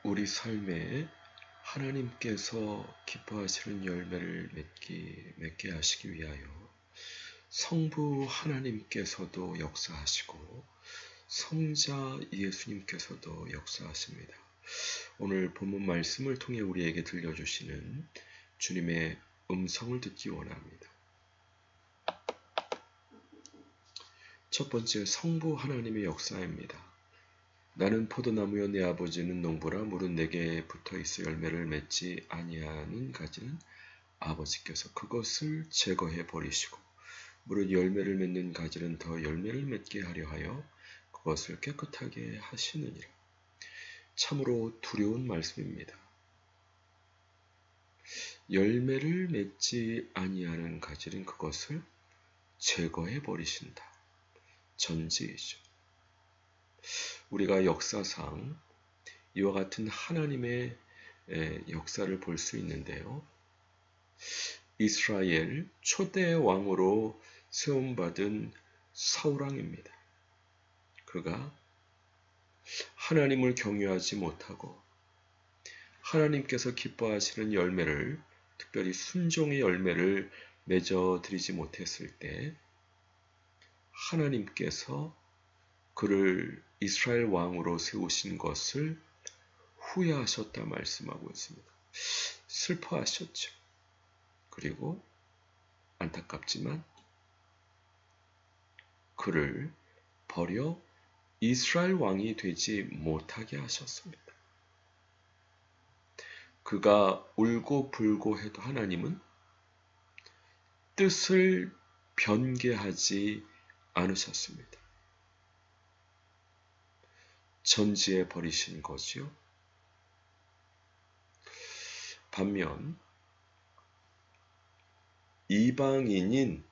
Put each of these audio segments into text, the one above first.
우리 삶에 하나님께서 기뻐하시는 열매를 맺게 하시기 위하여 성부 하나님께서도 역사하시고 성자 예수님께서도 역사하십니다. 오늘 본문 말씀을 통해 우리에게 들려주시는 주님의 음성을 듣기 원합니다. 첫 번째, 성부 하나님의 역사입니다. 나는 포도나무여 내 아버지는 농부라 물은 내게 붙어있어 열매를 맺지 아니하는 가지는 아버지께서 그것을 제거해 버리시고 무릇 열매를 맺는 가지는 더 열매를 맺게 하려 하여 그것을 깨끗하게 하시느니라. 참으로 두려운 말씀입니다. 열매를 맺지 아니하는 가지는 그것을 제거해 버리신다. 전지이죠. 우리가 역사상 이와 같은 하나님의 역사를 볼 수 있는데요. 이스라엘 초대 왕으로 세움받은 사울왕입니다. 그가 하나님을 경외하지 못하고 하나님께서 기뻐하시는 열매를, 특별히 순종의 열매를 맺어드리지 못했을 때 하나님께서 그를 이스라엘 왕으로 세우신 것을 후회하셨다 말씀하고 있습니다. 슬퍼하셨죠. 그리고 안타깝지만 그를 버려 이스라엘 왕이 되지 못하게 하셨습니다. 그가 울고 불고 해도 하나님은 뜻을 변개하지 않으셨습니다. 전지해 버리신 거지요. 반면 이방인인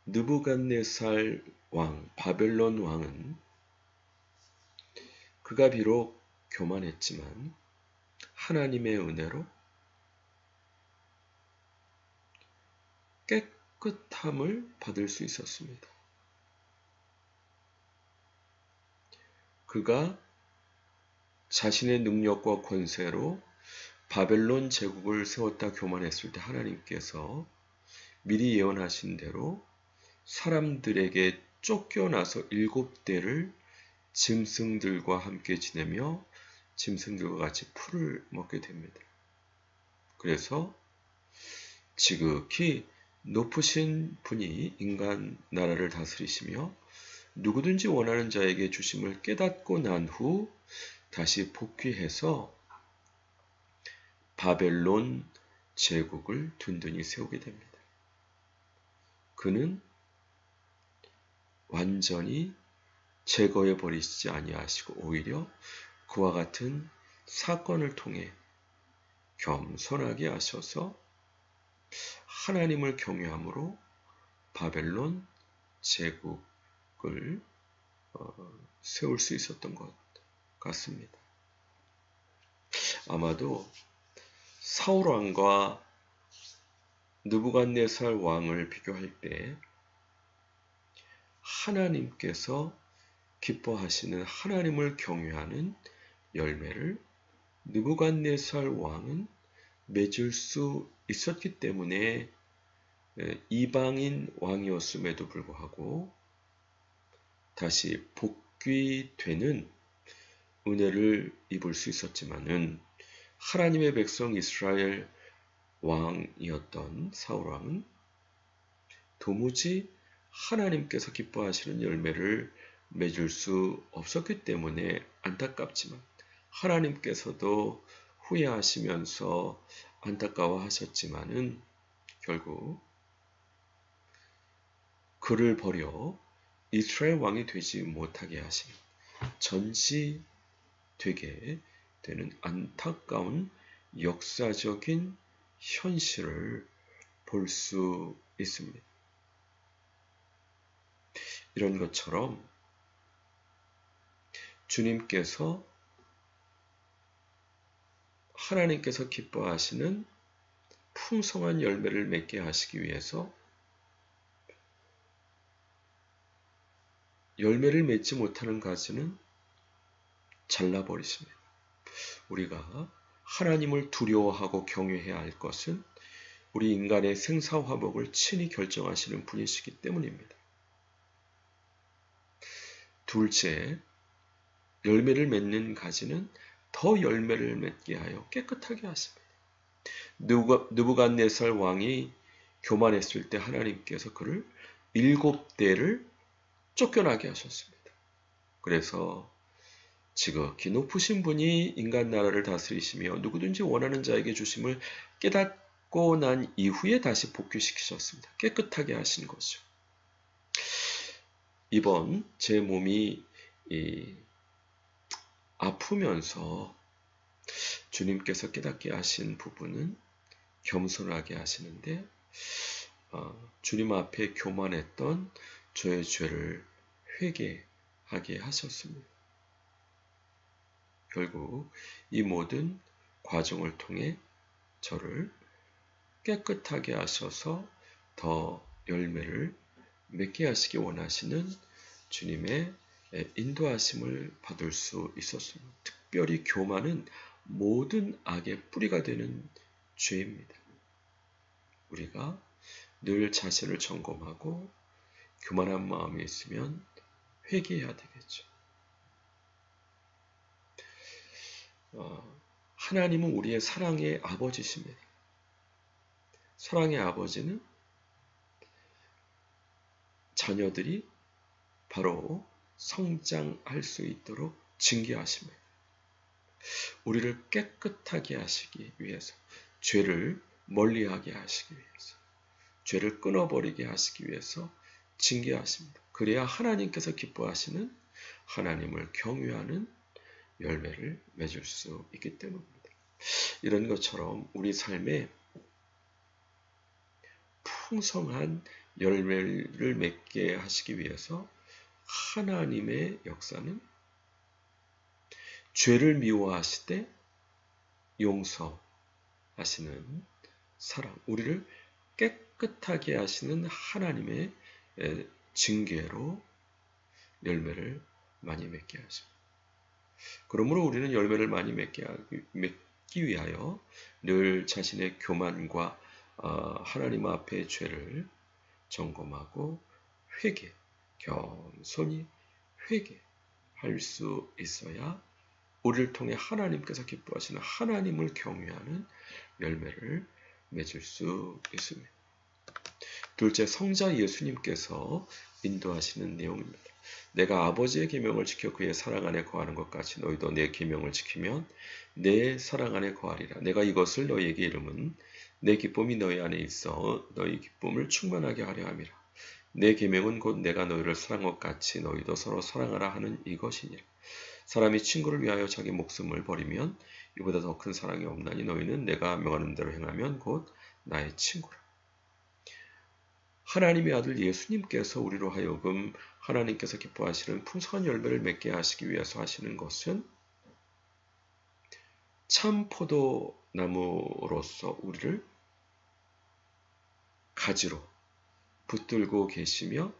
느부갓네살 왕, 바벨론 왕은 그가 비록 교만했지만 하나님의 은혜로 깨끗함을 받을 수 있었습니다. 그가 자신의 능력과 권세로 바벨론 제국을 세웠다 교만했을 때 하나님께서 미리 예언하신 대로 사람들에게 쫓겨나서 7대를 짐승들과 함께 지내며 짐승들과 같이 풀을 먹게 됩니다. 그래서 지극히 높으신 분이 인간 나라를 다스리시며 누구든지 원하는 자에게 주심을 깨닫고 난 후 다시 복귀해서 바벨론 제국을 든든히 세우게 됩니다. 그는 완전히 제거해 버리시지 아니하시고 오히려 그와 같은 사건을 통해 겸손하게 하셔서 하나님을 경외함으로 바벨론 제국을 세울 수 있었던 것 같습니다. 아마도 사울 왕과 느부갓네살 왕을 비교할 때 하나님께서 기뻐하시는 하나님을 경외하는 열매를 느부갓네살 왕은 맺을 수 있었기 때문에 이방인 왕이었음에도 불구하고 다시 복귀되는 은혜를 입을 수 있었지만은 하나님의 백성 이스라엘 왕이었던 사울 왕은 도무지 하나님께서 기뻐하시는 열매를 맺을 수 없었기 때문에 안타깝지만 하나님께서도 후회하시면서 안타까워하셨지만은 결국 그를 버려 이스라엘 왕이 되지 못하게 하신 전시되게 되는 안타까운 역사적인 현실을 볼 수 있습니다. 이런 것처럼 주님께서 하나님께서 기뻐하시는 풍성한 열매를 맺게 하시기 위해서 열매를 맺지 못하는 가지는 잘라버리십니다. 우리가 하나님을 두려워하고 경외해야 할 것은 우리 인간의 생사화복을 친히 결정하시는 분이시기 때문입니다. 둘째, 열매를 맺는 가지는 더 열매를 맺게 하여 깨끗하게 하십니다. 느부갓네살 왕이 교만했을 때 하나님께서 그를 7대를 쫓겨나게 하셨습니다. 그래서 지극히 높으신 분이 인간 나라를 다스리시며 누구든지 원하는 자에게 주심을 깨닫고 난 이후에 다시 복귀시키셨습니다. 깨끗하게 하신 거죠. 이번 제 몸이 아프면서 주님께서 깨닫게 하신 부분은 겸손하게 하시는데 주님 앞에 교만했던 저의 죄를 회개하게 하셨습니다. 결국 이 모든 과정을 통해 저를 깨끗하게 하셔서 더 열매를 맺게 하시기 원하시는 주님의 인도하심을 받을 수 있었습니다. 특별히 교만은 모든 악의 뿌리가 되는 죄입니다. 우리가 늘 자신을 점검하고 교만한 마음이 있으면 회개해야 되겠죠. 하나님은 우리의 사랑의 아버지십니다. 사랑의 아버지는 자녀들이 바로 성장할 수 있도록 징계하십니다. 우리를 깨끗하게 하시기 위해서, 죄를 멀리하게 하시기 위해서, 죄를 끊어버리게 하시기 위해서 징계하십니다. 그래야 하나님께서 기뻐하시는 하나님을 경외하는 열매를 맺을 수 있기 때문입니다. 이런 것처럼 우리 삶에 풍성한 열매를 맺게 하시기 위해서 하나님의 역사는 죄를 미워하시되 용서하시는 사랑, 우리를 깨끗하게 하시는 하나님의 징계로 열매를 많이 맺게 하십니다. 그러므로 우리는 열매를 많이 맺기 위하여 늘 자신의 교만과 하나님 앞의 죄를 점검하고 겸손히 회개할 수 있어야 우리를 통해 하나님께서 기뻐하시는 하나님을 경외하는 열매를 맺을 수 있습니다. 둘째, 성자 예수님께서 인도하시는 내용입니다. 내가 아버지의 계명을 지켜 그의 사랑 안에 거하는 것 같이 너희도 내 계명을 지키면 내 사랑 안에 거하리라. 내가 이것을 너희에게 이름은 내 기쁨이 너희 안에 있어 너희 기쁨을 충만하게 하려 함이라. 내 계명은 곧 내가 너희를 사랑한 것 같이 너희도 서로 사랑하라 하는 이것이니라. 사람이 친구를 위하여 자기 목숨을 버리면 이보다 더 큰 사랑이 없나니 너희는 내가 명하는 대로 행하면 곧 나의 친구라. 하나님의 아들 예수님께서 우리로 하여금 하나님께서 기뻐하시는 풍성한 열매를 맺게 하시기 위해서 하시는 것은 참 포도나무로서 우리를 가지로 붙들고 계시며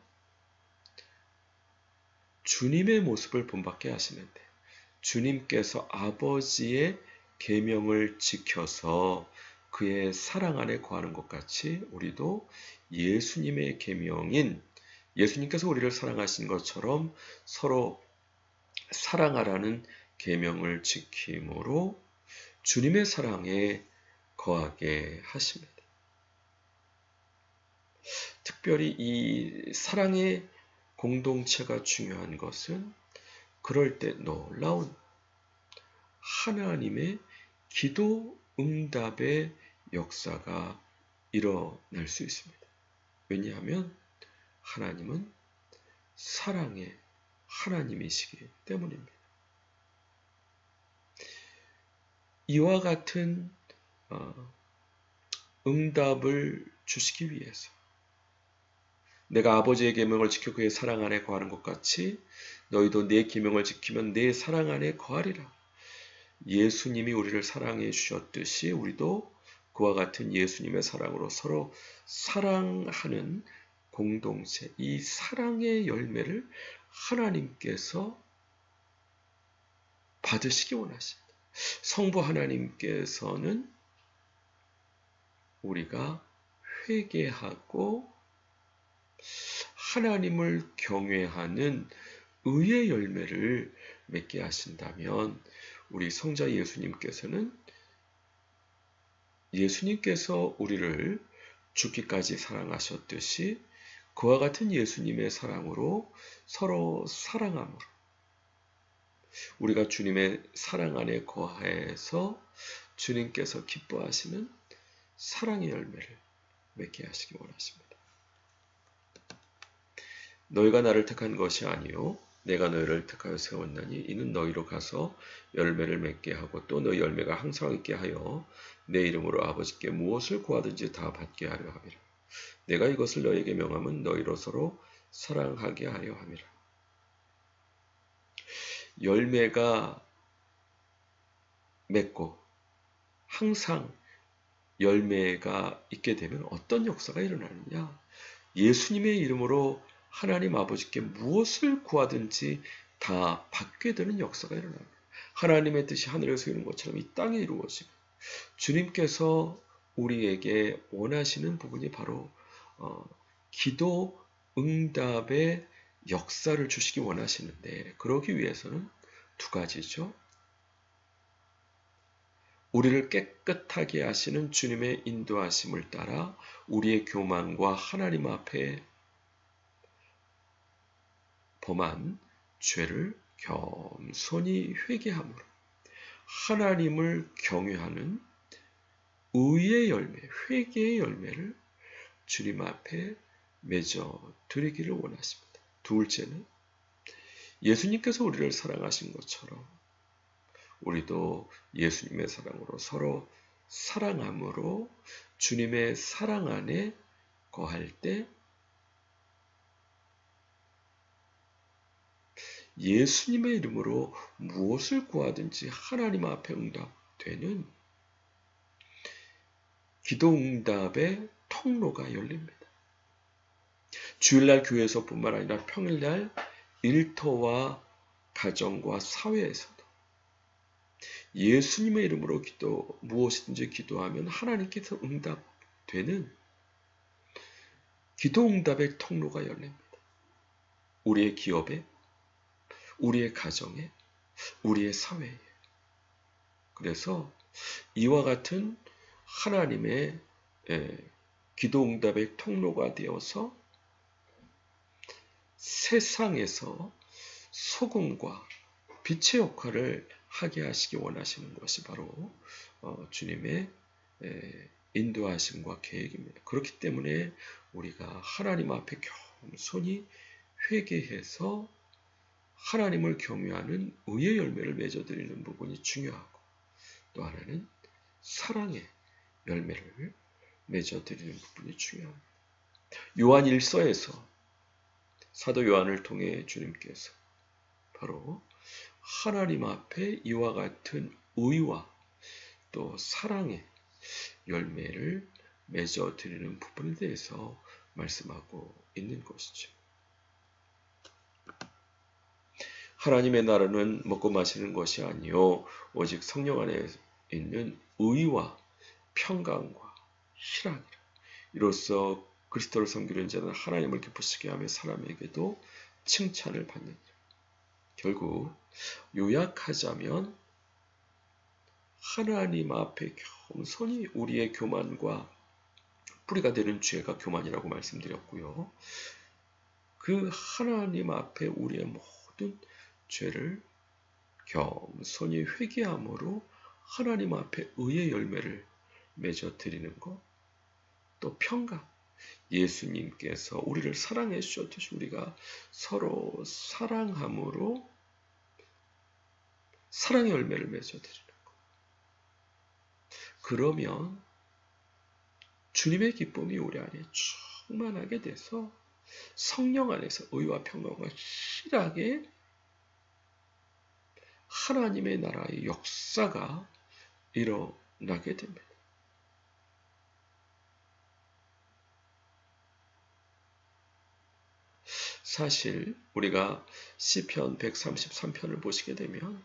주님의 모습을 본받게 하시는데, 주님께서 아버지의 계명을 지켜서 그의 사랑 안에 거하는 것 같이 우리도 예수님의 계명인, 예수님께서 우리를 사랑하신 것처럼 서로 사랑하라는 계명을 지킴으로 주님의 사랑에 거하게 하십니다. 특별히 이 사랑의 공동체가 중요한 것은 그럴 때 놀라운 하나님의 기도 응답의 역사가 일어날 수 있습니다. 왜냐하면 하나님은 사랑의 하나님이시기 때문입니다. 이와 같은 응답을 주시기 위해서 내가 아버지의 계명을 지켜 그의 사랑 안에 거하는 것 같이 너희도 내 계명을 지키면 내 사랑 안에 거하리라. 예수님이 우리를 사랑해 주셨듯이 우리도 그와 같은 예수님의 사랑으로 서로 사랑하는 공동체, 이 사랑의 열매를 하나님께서 받으시기 원하십니다. 성부 하나님께서는 우리가 회개하고 하나님을 경외하는 의의 열매를 맺게 하신다면 우리 성자 예수님께서는 예수님께서 우리를 죽기까지 사랑하셨듯이 그와 같은 예수님의 사랑으로 서로 사랑함으로 우리가 주님의 사랑 안에 거하여서 주님께서 기뻐하시는 사랑의 열매를 맺게 하시기 원하십니다. 너희가 나를 택한 것이 아니요 내가 너희를 택하여 세웠나니 이는 너희로 가서 열매를 맺게 하고 또 너희 열매가 항상 있게 하여 내 이름으로 아버지께 무엇을 구하든지 다 받게 하려 함이라. 내가 이것을 너희에게 명함은 너희로 서로 사랑하게 하려 함이라. 열매가 맺고 항상 열매가 있게 되면 어떤 역사가 일어나느냐? 예수님의 이름으로 하나님 아버지께 무엇을 구하든지 다 받게 되는 역사가 일어납니다. 하나님의 뜻이 하늘에서 이루는 것처럼 이 땅에 이루어지고 주님께서 우리에게 원하시는 부분이 바로 기도 응답의 역사를 주시기 원하시는데 그러기 위해서는 두 가지죠. 우리를 깨끗하게 하시는 주님의 인도하심을 따라 우리의 교만과 하나님 앞에 범한 죄를 겸손히 회개함으로 하나님을 경외하는 의의 열매, 회개의 열매를 주님 앞에 맺어 드리기를 원하십니다. 둘째는 예수님께서 우리를 사랑하신 것처럼 우리도 예수님의 사랑으로 서로 사랑함으로 주님의 사랑 안에 거할 때 예수님의 이름으로 무엇을 구하든지 하나님 앞에 응답되는 기도 응답의 통로가 열립니다. 주일날 교회에서뿐만 아니라 평일날 일터와 가정과 사회에서도 예수님의 이름으로 무엇이든지 기도하면 하나님께서 응답되는 기도 응답의 통로가 열립니다. 우리의 기업에, 우리의 가정에, 우리의 사회에. 그래서 이와 같은 하나님의 기도 응답의 통로가 되어서 세상에서 소금과 빛의 역할을 하게 하시기 원하시는 것이 바로 주님의 인도하심과 계획입니다. 그렇기 때문에 우리가 하나님 앞에 겸손히 회개해서 하나님을 경외하는 의의 열매를 맺어드리는 부분이 중요하고 또 하나는 사랑의 열매를 맺어드리는 부분이 중요합니다. 요한 1서에서 사도 요한을 통해 주님께서 바로 하나님 앞에 이와 같은 의와 또 사랑의 열매를 맺어드리는 부분에 대해서 말씀하고 있는 것이죠. 하나님의 나라는 먹고 마시는 것이 아니요 오직 성령 안에 있는 의와 평강과 희락이라. 이로써 그리스도를 섬기는 자는 하나님을 기쁘시게 하며 사람에게도 칭찬을 받느니라. 결국 요약하자면 하나님 앞에 겸손히 우리의 교만과 뿌리가 되는 죄가 교만이라고 말씀드렸고요. 그 하나님 앞에 우리의 모든 죄를 겸손히 회개함으로 하나님 앞에 의의 열매를 맺어드리는 것, 또 평강, 예수님께서 우리를 사랑해 주셨듯이 우리가 서로 사랑함으로 사랑의 열매를 맺어드리는 것. 그러면 주님의 기쁨이 우리 안에 충만하게 돼서 성령 안에서 의와 평강과 희락의 하나님의 나라의 역사가 일어나게 됩니다. 사실 우리가 시편 133편을 보시게 되면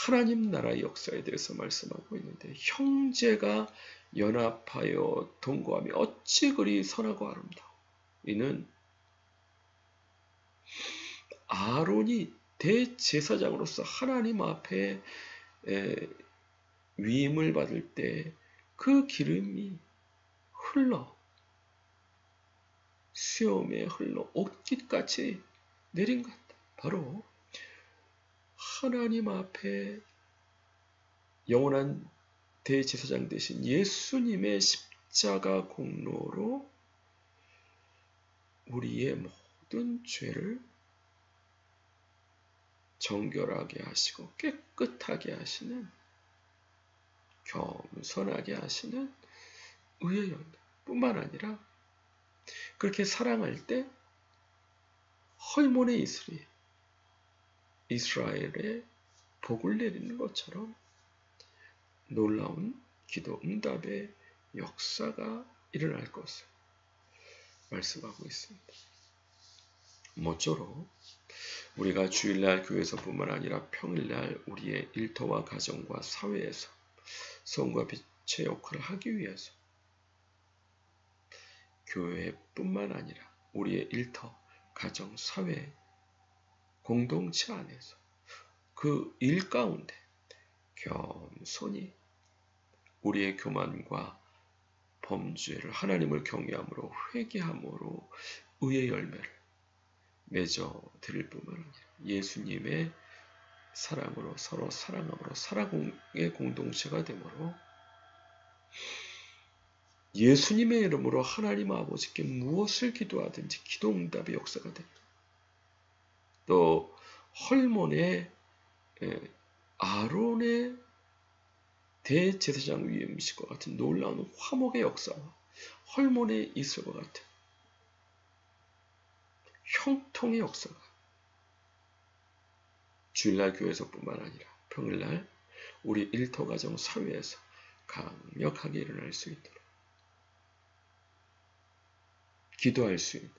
하나님 나라의 역사에 대해서 말씀하고 있는데, 형제가 연합하여 동거하며 어찌 그리 선하고 아름다워. 이는 아론이 대제사장으로서 하나님 앞에 위임을 받을 때 그 기름이 흘러 수염에 흘러 옷깃같이 내린 것 같다. 바로 하나님 앞에 영원한 대제사장 되신 예수님의 십자가 공로로 우리의 모든 죄를 정결하게 하시고 깨끗하게 하시는, 겸손하게 하시는 의의 열매 뿐만 아니라, 그렇게 사랑할 때 헐몬의 이스라엘에 복을 내리는 것처럼 놀라운 기도 응답의 역사가 일어날 것을 말씀하고 있습니다. 모쪼록 우리가 주일날 교회에서뿐만 아니라 평일날 우리의 일터와 가정과 사회에서 성과 빛의 역할을 하기 위해서 교회뿐만 아니라 우리의 일터, 가정, 사회, 공동체 안에서 그 일 가운데 겸손히 우리의 교만과 범죄를 하나님을 경외함으로 회개함으로 의의 열매를 맺어 드릴 뿐만 아니라 예수님의 사랑으로 서로 사랑함으로 사랑의 공동체가 되므로 예수님의 이름으로 하나님 아버지께 무엇을 기도하든지 기도 응답의 역사가 됩니다. 또 헐몬의 아론의 대제사장 위임식과 같은 놀라운 화목의 역사와 헐몬의 이슬과 같은 형통의 역사가 주일날 교회에서뿐만 아니라 평일날 우리 일터 가정 사회에서 강력하게 일어날 수 있도록 기도할 수 있는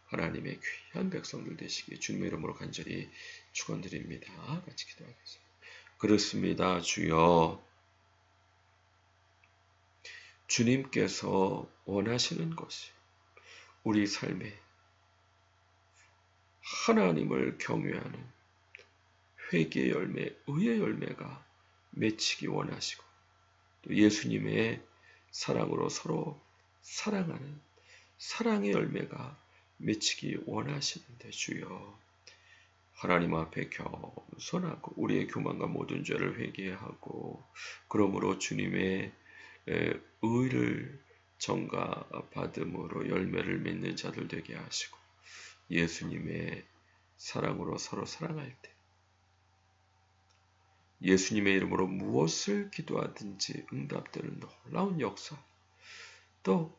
하나님의 귀한 백성들 되시기에 주님의 이름으로 간절히 축원드립니다. 같이 기도하겠습니다. 그렇습니다. 주여, 주님께서 원하시는 것이 우리 삶에 하나님을 경외하는 회개의 열매, 의의 열매가 맺히기 원하시고, 또 예수님의 사랑으로 서로 사랑하는 사랑의 열매가 맺히기 원하시는데, 주여, 하나님 앞에 겸손하고 우리의 교만과 모든 죄를 회개하고, 그러므로 주님의 의를 전가받음으로 열매를 맺는 자들 되게 하시고, 예수님의 사랑으로 서로 사랑할 때 예수님의 이름으로 무엇을 기도하든지 응답되는 놀라운 역사, 또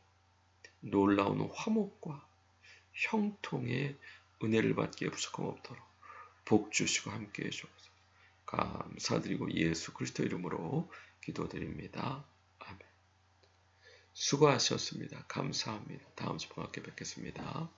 놀라운 화목과 형통의 은혜를 받기에 부족함 없도록 복 주시고 함께해 주옵소서. 감사드리고 예수 그리스도 이름으로 기도드립니다. 아멘. 수고하셨습니다. 감사합니다. 다음 주에 함께 뵙겠습니다.